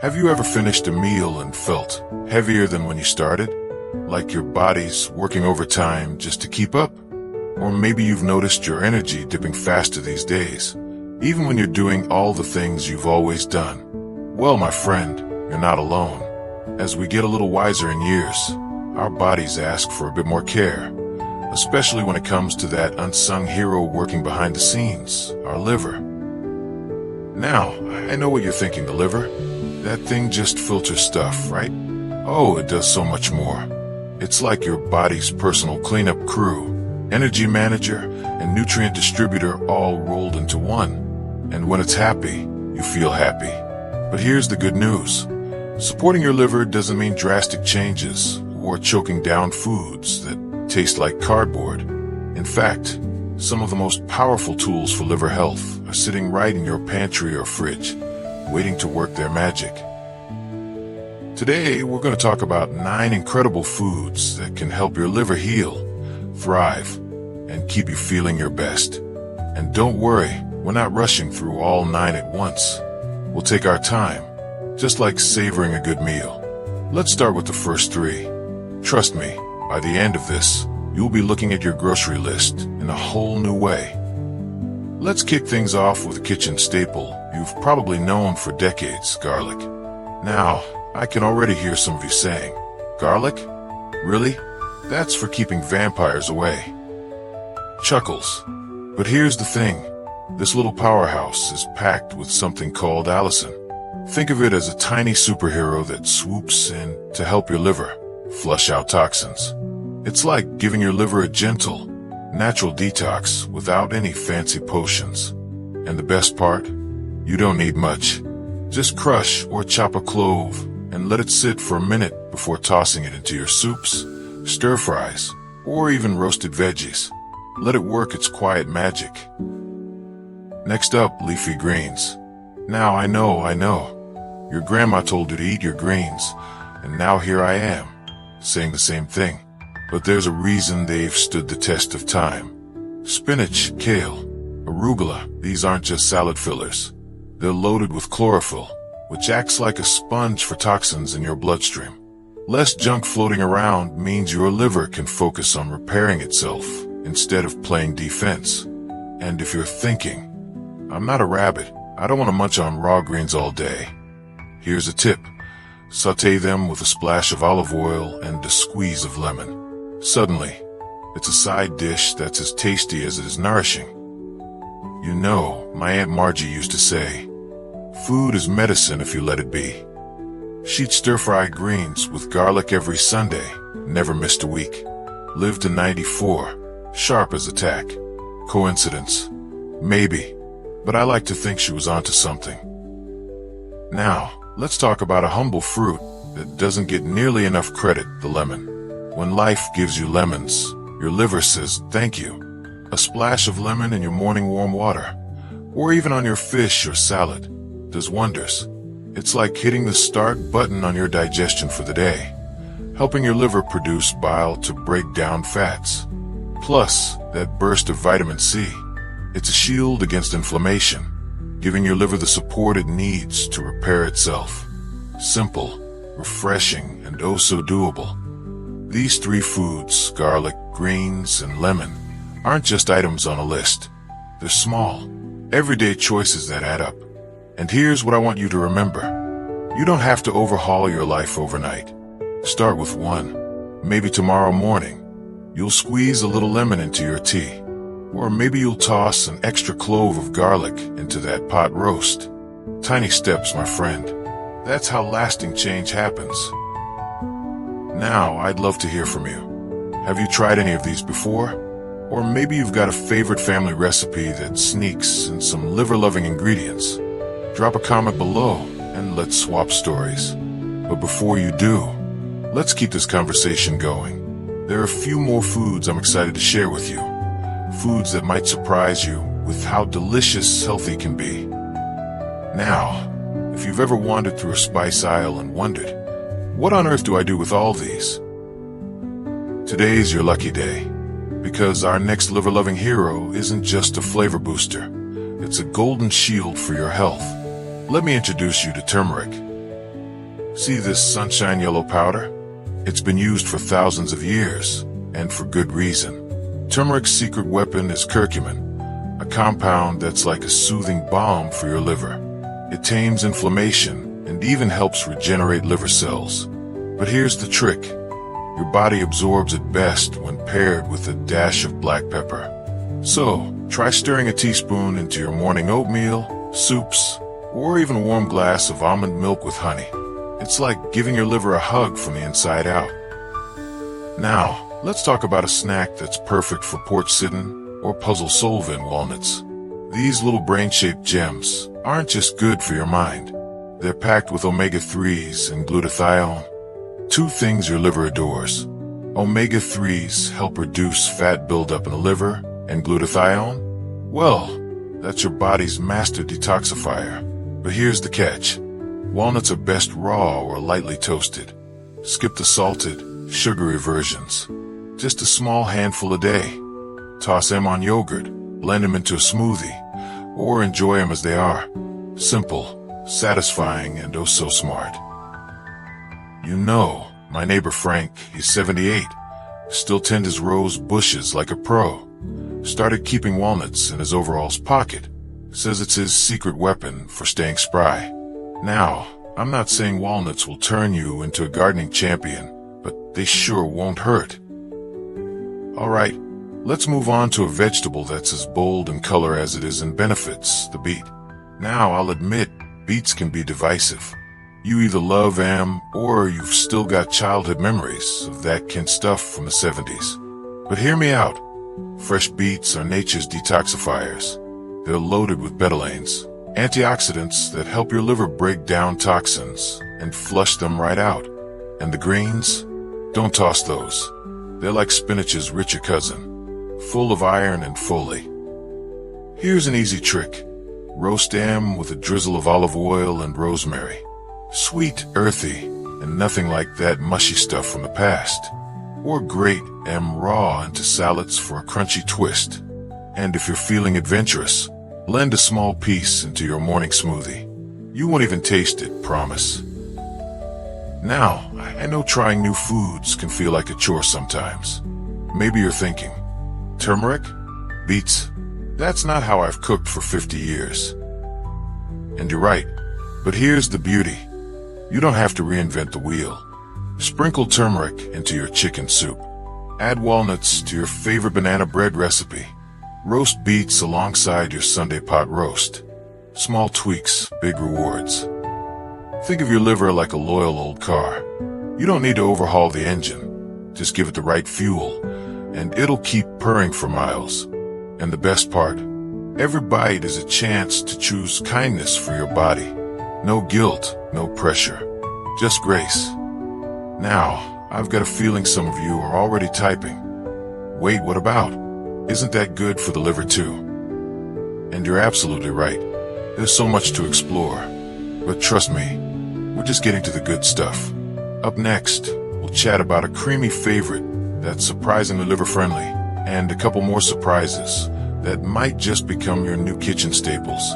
Have you ever finished a meal and felt heavier than when you started? Like your body's working overtime just to keep up? Or maybe you've noticed your energy dipping faster these days, even when you're doing all the things you've always done. Well, my friend, you're not alone. As we get a little wiser in years, our bodies ask for a bit more care, especially when it comes to that unsung hero working behind the scenes, our liver. Now, I know what you're thinking, the liver? That thing just filters stuff, right? Oh, it does so much more. It's like your body's personal cleanup crew, energy manager, and nutrient distributor all rolled into one. And when it's happy, you feel happy. But here's the good news. Supporting your liver doesn't mean drastic changes or choking down foods that taste like cardboard. In fact, some of the most powerful tools for liver health are sitting right in your pantry or fridge, waiting to work their magic. Today, we're going to talk about 9 incredible foods that can help your liver heal, thrive, and keep you feeling your best. And don't worry, we're not rushing through all 9 at once. We'll take our time, just like savoring a good meal. Let's start with the first 3. Trust me, by the end of this, you'll be looking at your grocery list in a whole new way. Let's kick things off with a kitchen staple you've probably known for decades, garlic. Now, I can already hear some of you saying, garlic? Really? That's for keeping vampires away. Chuckles. But here's the thing. This little powerhouse is packed with something called allicin. Think of it as a tiny superhero that swoops in to help your liver flush out toxins. It's like giving your liver a gentle, natural detox without any fancy potions. And the best part? You don't need much. Just crush or chop a clove and let it sit for a minute before tossing it into your soups, stir-fries, or even roasted veggies. Let it work its quiet magic. Next up, leafy greens. Now I know. Your grandma told you to eat your greens, and now here I am, saying the same thing. But there's a reason they've stood the test of time. Spinach, kale, arugula, these aren't just salad fillers. They're loaded with chlorophyll, which acts like a sponge for toxins in your bloodstream. Less junk floating around means your liver can focus on repairing itself instead of playing defense. And if you're thinking, I'm not a rabbit, I don't want to munch on raw greens all day. Here's a tip. Sauté them with a splash of olive oil and a squeeze of lemon. Suddenly, it's a side dish that's as tasty as it is nourishing. You know, my Aunt Margie used to say, food is medicine if you let it be. She'd stir-fry greens with garlic every Sunday, never missed a week. Lived to 94, sharp as a tack. Coincidence? Maybe, but I like to think she was onto something. Now, let's talk about a humble fruit that doesn't get nearly enough credit, the lemon. When life gives you lemons, your liver says thank you. A splash of lemon in your morning warm water, or even on your fish or salad, does wonders. It's like hitting the start button on your digestion for the day, helping your liver produce bile to break down fats. Plus, that burst of vitamin C. It's a shield against inflammation, giving your liver the support it needs to repair itself. Simple, refreshing, and oh so doable. These 3 foods, garlic, greens, and lemon, aren't just items on a list. They're small, everyday choices that add up. And here's what I want you to remember. You don't have to overhaul your life overnight. Start with 1. Maybe tomorrow morning, you'll squeeze a little lemon into your tea. Or maybe you'll toss an extra clove of garlic into that pot roast. Tiny steps, my friend. That's how lasting change happens. Now, I'd love to hear from you. Have you tried any of these before? Or maybe you've got a favorite family recipe that sneaks in some liver-loving ingredients. Drop a comment below and let's swap stories. But before you do, let's keep this conversation going. There are a few more foods I'm excited to share with you. Foods that might surprise you with how delicious healthy can be. Now, if you've ever wandered through a spice aisle and wondered, what on earth do I do with all these? Today's your lucky day, because our next liver-loving hero isn't just a flavor booster. It's a golden shield for your health. Let me introduce you to turmeric. See this sunshine yellow powder? It's been used for thousands of years, and for good reason. Turmeric's secret weapon is curcumin, a compound that's like a soothing balm for your liver. It tames inflammation and even helps regenerate liver cells. But here's the trick. Your body absorbs it best when paired with a dash of black pepper. So, try stirring a teaspoon into your morning oatmeal, soups, or even a warm glass of almond milk with honey. It's like giving your liver a hug from the inside out. Now, let's talk about a snack that's perfect for porch sitting or puzzle solving: walnuts. These little brain-shaped gems aren't just good for your mind. They're packed with omega-3s and glutathione, two things your liver adores. Omega-3s help reduce fat buildup in the liver, and glutathione? Well, that's your body's master detoxifier. But here's the catch. Walnuts are best raw or lightly toasted. Skip the salted, sugary versions. Just a small handful a day. Toss them on yogurt, blend them into a smoothie, or enjoy them as they are. Simple, satisfying, and oh so smart. You know, my neighbor Frank, he's 78, still tend his rose bushes like a pro. Started keeping walnuts in his overalls pocket. Says it's his secret weapon for staying spry. Now, I'm not saying walnuts will turn you into a gardening champion, but they sure won't hurt. Alright, let's move on to a vegetable that's as bold in color as it is in benefits: the beet. Now, I'll admit, beets can be divisive. You either love them, or you've still got childhood memories of that canned stuff from the 70s. But hear me out. Fresh beets are nature's detoxifiers. They're loaded with betalains, antioxidants that help your liver break down toxins and flush them right out. And the greens? Don't toss those. They're like spinach's richer cousin, full of iron and folate. Here's an easy trick. Roast them with a drizzle of olive oil and rosemary. Sweet, earthy, and nothing like that mushy stuff from the past. Or grate them raw into salads for a crunchy twist. And if you're feeling adventurous, blend a small piece into your morning smoothie. You won't even taste it, promise. Now, I know trying new foods can feel like a chore sometimes. Maybe you're thinking, turmeric? Beets? That's not how I've cooked for 50 years. And you're right, but here's the beauty. You don't have to reinvent the wheel. Sprinkle turmeric into your chicken soup. Add walnuts to your favorite banana bread recipe. Roast beets alongside your Sunday pot roast. Small tweaks, big rewards. Think of your liver like a loyal old car. You don't need to overhaul the engine. Just give it the right fuel, and it'll keep purring for miles. And the best part, every bite is a chance to choose kindness for your body. No guilt, no pressure, just grace. Now, I've got a feeling some of you are already typing. Wait, what about? Isn't that good for the liver too? And you're absolutely right. There's so much to explore. But trust me, we're just getting to the good stuff. Up next, we'll chat about a creamy favorite that's surprisingly liver-friendly, and a couple more surprises that might just become your new kitchen staples.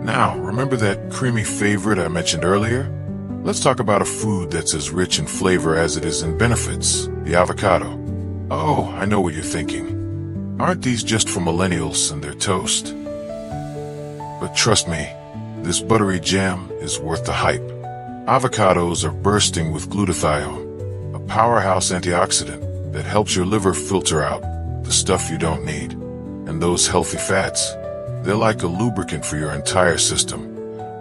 Now, remember that creamy favorite I mentioned earlier? Let's talk about a food that's as rich in flavor as it is in benefits: the avocado. Oh, I know what you're thinking. Aren't these just for millennials and their toast? But trust me, this buttery gem is worth the hype. Avocados are bursting with glutathione, a powerhouse antioxidant that helps your liver filter out the stuff you don't need. And those healthy fats, they're like a lubricant for your entire system,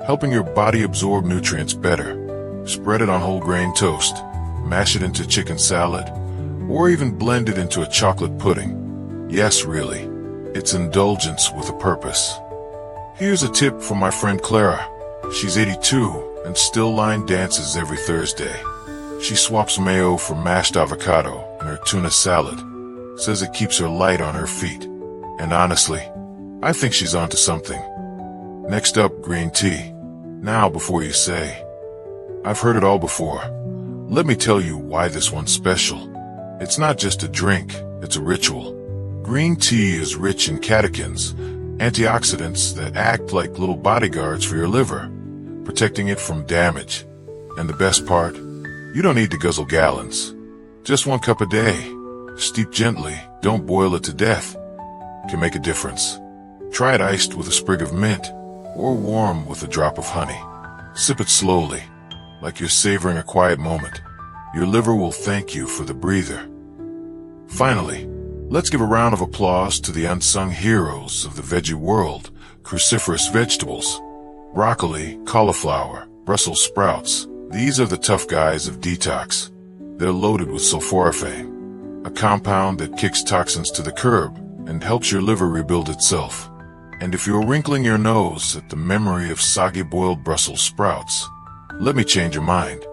helping your body absorb nutrients better. Spread it on whole grain toast, mash it into chicken salad, or even blend it into a chocolate pudding. Yes, really, it's indulgence with a purpose. Here's a tip from my friend Clara. She's 82 and still line dances every Thursday. She swaps mayo for mashed avocado in her tuna salad. Says it keeps her light on her feet. And honestly, I think she's onto something. Next up, green tea. Now, before you say, I've heard it all before, let me tell you why this one's special. It's not just a drink, it's a ritual. Green tea is rich in catechins, antioxidants that act like little bodyguards for your liver, protecting it from damage. And the best part, you don't need to guzzle gallons. Just 1 cup a day. Steep gently, don't boil it to death. Can make a difference. Try it iced with a sprig of mint, or warm with a drop of honey. Sip it slowly, like you're savoring a quiet moment. Your liver will thank you for the breather. Finally, let's give a round of applause to the unsung heroes of the veggie world, cruciferous vegetables. Broccoli, cauliflower, Brussels sprouts. These are the tough guys of detox. They're loaded with sulforaphane, a compound that kicks toxins to the curb and helps your liver rebuild itself. And if you're wrinkling your nose at the memory of soggy boiled Brussels sprouts, let me change your mind.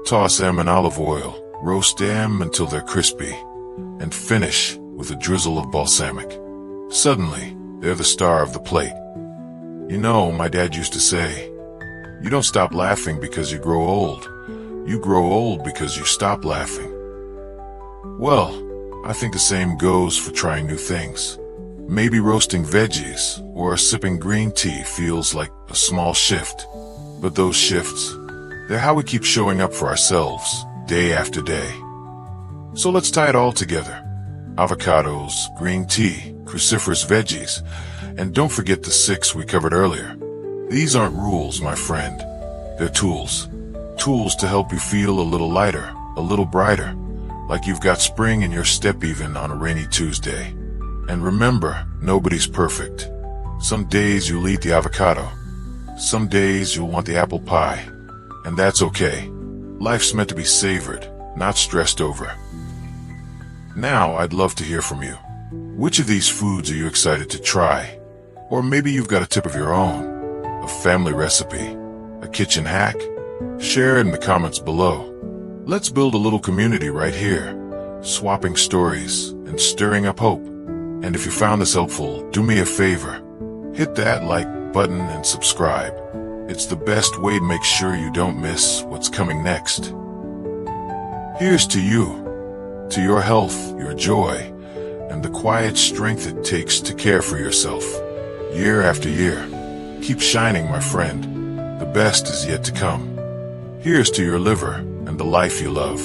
Toss them in olive oil, roast them until they're crispy, and finish with a drizzle of balsamic. Suddenly, they're the star of the plate. You know, my dad used to say, you don't stop laughing because you grow old. You grow old because you stop laughing. Well, I think the same goes for trying new things. Maybe roasting veggies or sipping green tea feels like a small shift. But those shifts, they're how we keep showing up for ourselves, day after day. So let's tie it all together. Avocados, green tea, cruciferous veggies, and don't forget the 6 we covered earlier. These aren't rules, my friend. They're tools. Tools to help you feel a little lighter, a little brighter, like you've got spring in your step even on a rainy Tuesday. And remember, nobody's perfect. Some days you'll eat the avocado. Some days you'll want the apple pie. And that's okay. Life's meant to be savored, not stressed over. Now, I'd love to hear from you. Which of these foods are you excited to try? Or maybe you've got a tip of your own, a family recipe, a kitchen hack? Share it in the comments below. Let's build a little community right here, swapping stories and stirring up hope. And if you found this helpful, do me a favor. Hit that like button and subscribe. It's the best way to make sure you don't miss what's coming next. Here's to you, to your health, your joy, and the quiet strength it takes to care for yourself. Year after year, keep shining, my friend. The best is yet to come. Here's to your liver and the life you love.